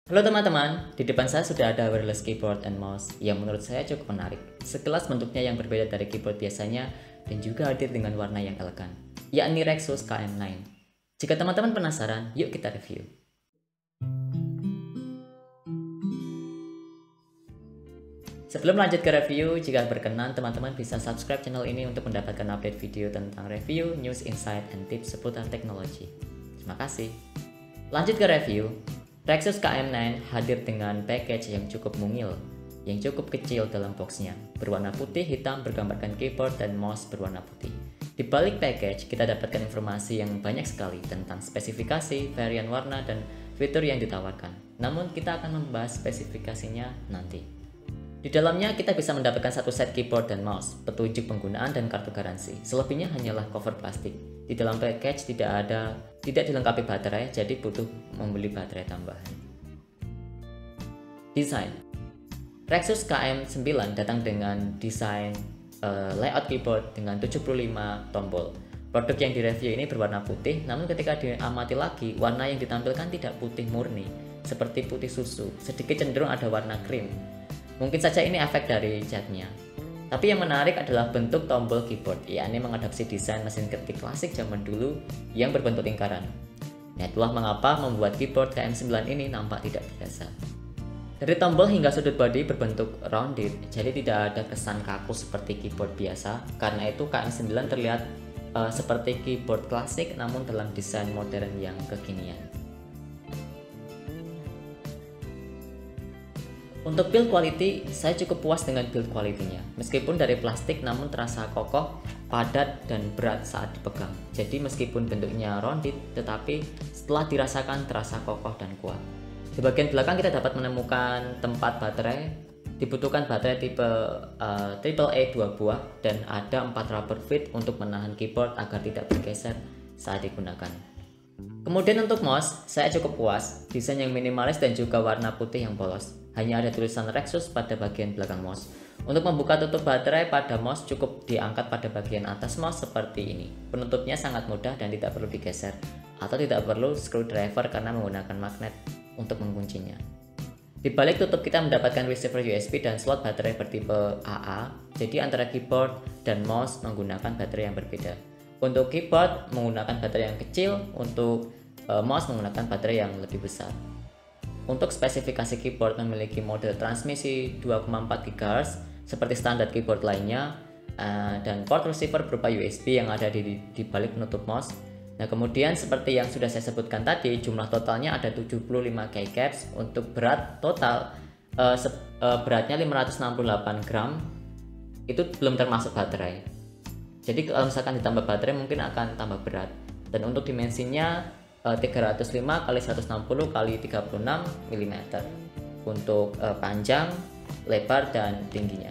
Halo teman-teman, di depan saya sudah ada wireless keyboard and mouse yang menurut saya cukup menarik. Sekelas bentuknya yang berbeda dari keyboard biasanya dan juga hadir dengan warna yang elegan, yakni Rexus KM9. Jika teman-teman penasaran, yuk kita review. Sebelum lanjut ke review, jika berkenan teman-teman bisa subscribe channel ini untuk mendapatkan update video tentang review, news, insight, and tips seputar teknologi. Terima kasih. Lanjut ke review. Rexus KM9 hadir dengan package yang cukup mungil, yang cukup kecil dalam boxnya, berwarna putih hitam bergambarkan keyboard dan mouse berwarna putih. Di balik package, kita dapatkan informasi yang banyak sekali tentang spesifikasi, varian warna, dan fitur yang ditawarkan. Namun, kita akan membahas spesifikasinya nanti. Di dalamnya, kita bisa mendapatkan satu set keyboard dan mouse, petunjuk penggunaan, dan kartu garansi. Selebihnya hanyalah cover plastik. Di dalam package tidak dilengkapi baterai, jadi butuh membeli baterai tambahan. Desain Rexus KM9 datang dengan desain layout keyboard dengan 75 tombol. Produk yang direview ini berwarna putih, namun ketika diamati lagi, warna yang ditampilkan tidak putih murni, seperti putih susu, sedikit cenderung ada warna krim. Mungkin saja ini efek dari catnya. Tapi yang menarik adalah bentuk tombol keyboard, yakni mengadopsi desain mesin ketik klasik zaman dulu yang berbentuk lingkaran. Nah, itulah mengapa membuat keyboard KM9 ini nampak tidak biasa. Dari tombol hingga sudut bodi berbentuk rounded, jadi tidak ada kesan kaku seperti keyboard biasa. Karena itu KM9 terlihat seperti keyboard klasik namun dalam desain modern yang kekinian. Untuk build quality, saya cukup puas dengan build quality-nya. Meskipun dari plastik namun terasa kokoh, padat, dan berat saat dipegang. Jadi meskipun bentuknya rounded, tetapi setelah dirasakan terasa kokoh dan kuat. Di bagian belakang kita dapat menemukan tempat baterai. Dibutuhkan baterai tipe AAA 2 buah dan ada 4 rubber feet untuk menahan keyboard agar tidak bergeser saat digunakan. Kemudian untuk mouse, saya cukup puas. Desain yang minimalis dan juga warna putih yang polos. Hanya ada tulisan Rexus pada bagian belakang mouse. Untuk membuka tutup baterai pada mouse cukup diangkat pada bagian atas mouse seperti ini. Penutupnya sangat mudah dan tidak perlu digeser atau tidak perlu screwdriver karena menggunakan magnet untuk menguncinya. Di balik tutup kita mendapatkan receiver USB dan slot baterai bertipe AA. Jadi antara keyboard dan mouse menggunakan baterai yang berbeda. Untuk keyboard menggunakan baterai yang kecil, untuk mouse menggunakan baterai yang lebih besar. Untuk spesifikasi keyboard memiliki mode transmisi 2,4 GHz seperti standar keyboard lainnya, dan port receiver berupa USB yang ada di balik penutup mouse. Nah, kemudian seperti yang sudah saya sebutkan tadi, jumlah totalnya ada 75 keycaps. Untuk berat total beratnya 568 gram, itu belum termasuk baterai. Jadi kalau misalkan ditambah baterai mungkin akan tambah berat. Dan untuk dimensinya 305 x 160 x 36 mm untuk panjang, lebar, dan tingginya.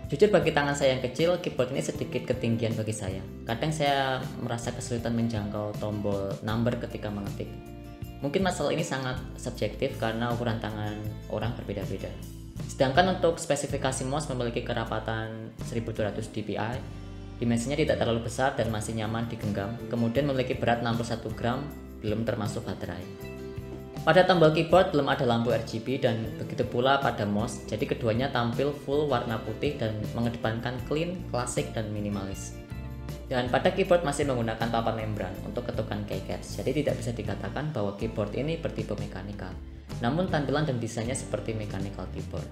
Jujur bagi tangan saya yang kecil, keyboard ini sedikit ketinggian bagi saya. Kadang saya merasa kesulitan menjangkau tombol number ketika mengetik. Mungkin masalah ini sangat subjektif karena ukuran tangan orang berbeda-beda. Sedangkan untuk spesifikasi mouse memiliki kerapatan 1200 dpi, dimensinya tidak terlalu besar dan masih nyaman digenggam, kemudian memiliki berat 61 gram, belum termasuk baterai. Pada tombol keyboard belum ada lampu RGB dan begitu pula pada mouse, jadi keduanya tampil full warna putih dan mengedepankan clean, klasik, dan minimalis. Dan pada keyboard masih menggunakan papan membran untuk ketukan keycaps, jadi tidak bisa dikatakan bahwa keyboard ini bertipe mekanikal. Namun tampilan dan desainnya seperti mechanical keyboard.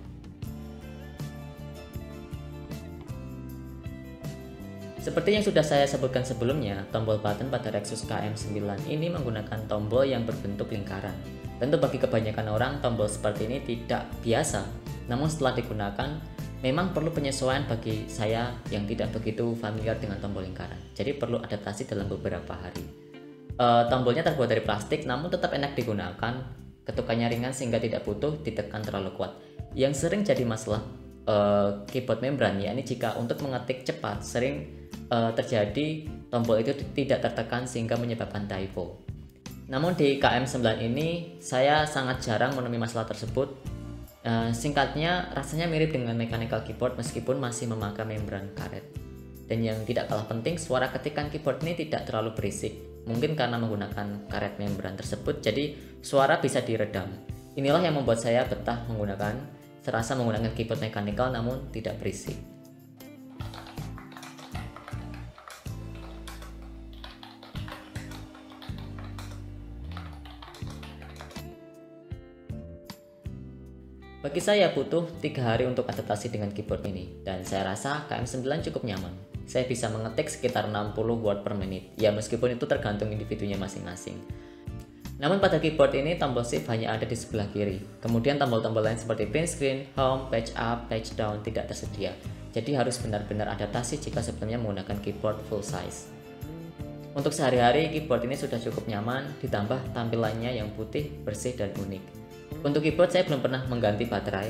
Seperti yang sudah saya sebutkan sebelumnya, tombol button pada Rexus KM9 ini menggunakan tombol yang berbentuk lingkaran. Tentu bagi kebanyakan orang, tombol seperti ini tidak biasa. Namun setelah digunakan, memang perlu penyesuaian bagi saya yang tidak begitu familiar dengan tombol lingkaran. Jadi perlu adaptasi dalam beberapa hari. Tombolnya terbuat dari plastik, namun tetap enak digunakan. Ketukannya ringan sehingga tidak butuh ditekan terlalu kuat. Yang sering jadi masalah keyboard membran, yakni jika untuk mengetik cepat sering terjadi tombol itu tidak tertekan sehingga menyebabkan typo. Namun di KM9 ini saya sangat jarang menemui masalah tersebut. Singkatnya, rasanya mirip dengan mechanical keyboard meskipun masih memakai membran karet. Dan yang tidak kalah penting, suara ketikan keyboard ini tidak terlalu berisik. Mungkin karena menggunakan karet membran tersebut, jadi suara bisa diredam. Inilah yang membuat saya betah serasa menggunakan keyboard mechanical namun tidak berisik. Bagi saya butuh 3 hari untuk adaptasi dengan keyboard ini, dan saya rasa KM9 cukup nyaman. Saya bisa mengetik sekitar 60 word per menit, ya meskipun itu tergantung individunya masing-masing. Namun pada keyboard ini tombol shift hanya ada di sebelah kiri, kemudian tombol-tombol lain seperti print screen, home, page up, page down tidak tersedia. Jadi harus benar-benar adaptasi jika sebelumnya menggunakan keyboard full size. Untuk sehari-hari keyboard ini sudah cukup nyaman, ditambah tampilannya yang putih, bersih, dan unik. Untuk keyboard saya belum pernah mengganti baterai,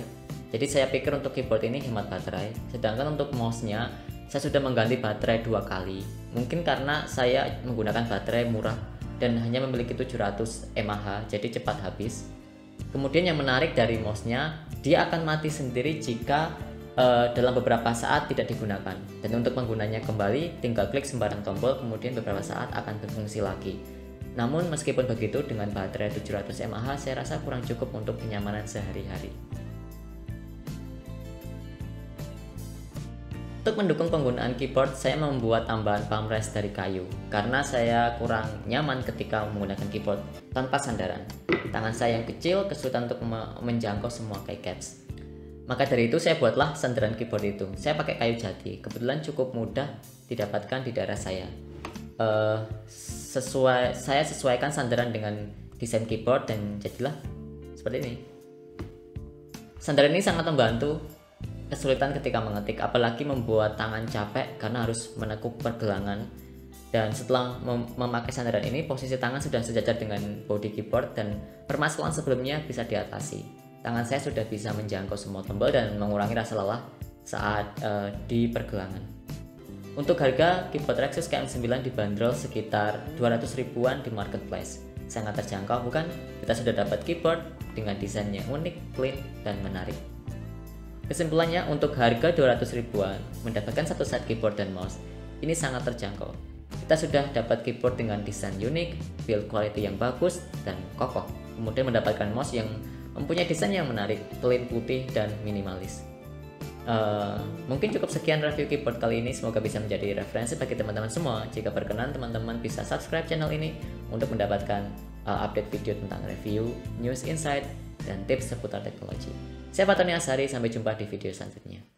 jadi saya pikir untuk keyboard ini hemat baterai. Sedangkan untuk mouse-nya saya sudah mengganti baterai 2 kali. Mungkin karena saya menggunakan baterai murah dan hanya memiliki 700 mAh, jadi cepat habis. Kemudian yang menarik dari mouse-nya, dia akan mati sendiri jika dalam beberapa saat tidak digunakan. Dan untuk menggunanya kembali, tinggal klik sembarang tombol, kemudian beberapa saat akan berfungsi lagi. Namun meskipun begitu, dengan baterai 700 mAh saya rasa kurang cukup untuk kenyamanan sehari-hari. Untuk mendukung penggunaan keyboard, saya membuat tambahan palm rest dari kayu karena saya kurang nyaman ketika menggunakan keyboard tanpa sandaran. Tangan saya yang kecil kesulitan untuk menjangkau semua keycaps. Maka dari itu saya buatlah sandaran keyboard itu. Saya pakai kayu jati, kebetulan cukup mudah didapatkan di daerah saya. Saya sesuaikan sandaran dengan desain keyboard dan jadilah seperti ini. Sandaran ini sangat membantu kesulitan ketika mengetik, apalagi membuat tangan capek karena harus menekuk pergelangan. Dan setelah memakai sandaran ini, posisi tangan sudah sejajar dengan bodi keyboard dan permasalahan sebelumnya bisa diatasi. Tangan saya sudah bisa menjangkau semua tombol dan mengurangi rasa lelah saat di pergelangan. Untuk harga, keyboard Rexus KM9 dibanderol sekitar 200 ribuan di marketplace. Sangat terjangkau bukan? Kita sudah dapat keyboard dengan desain yang unik, clean, dan menarik. Kesimpulannya, untuk harga 200 ribuan, mendapatkan satu set keyboard dan mouse, ini sangat terjangkau. Kita sudah dapat keyboard dengan desain unik, build quality yang bagus, dan kokoh. Kemudian mendapatkan mouse yang mempunyai desain yang menarik, clean, putih, dan minimalis. Mungkin cukup sekian review keyboard kali ini. Semoga bisa menjadi referensi bagi teman-teman semua. Jika berkenan, teman-teman bisa subscribe channel ini untuk mendapatkan update video tentang review, news, insight, dan tips seputar teknologi. Saya Fatoni Asari, sampai jumpa di video selanjutnya.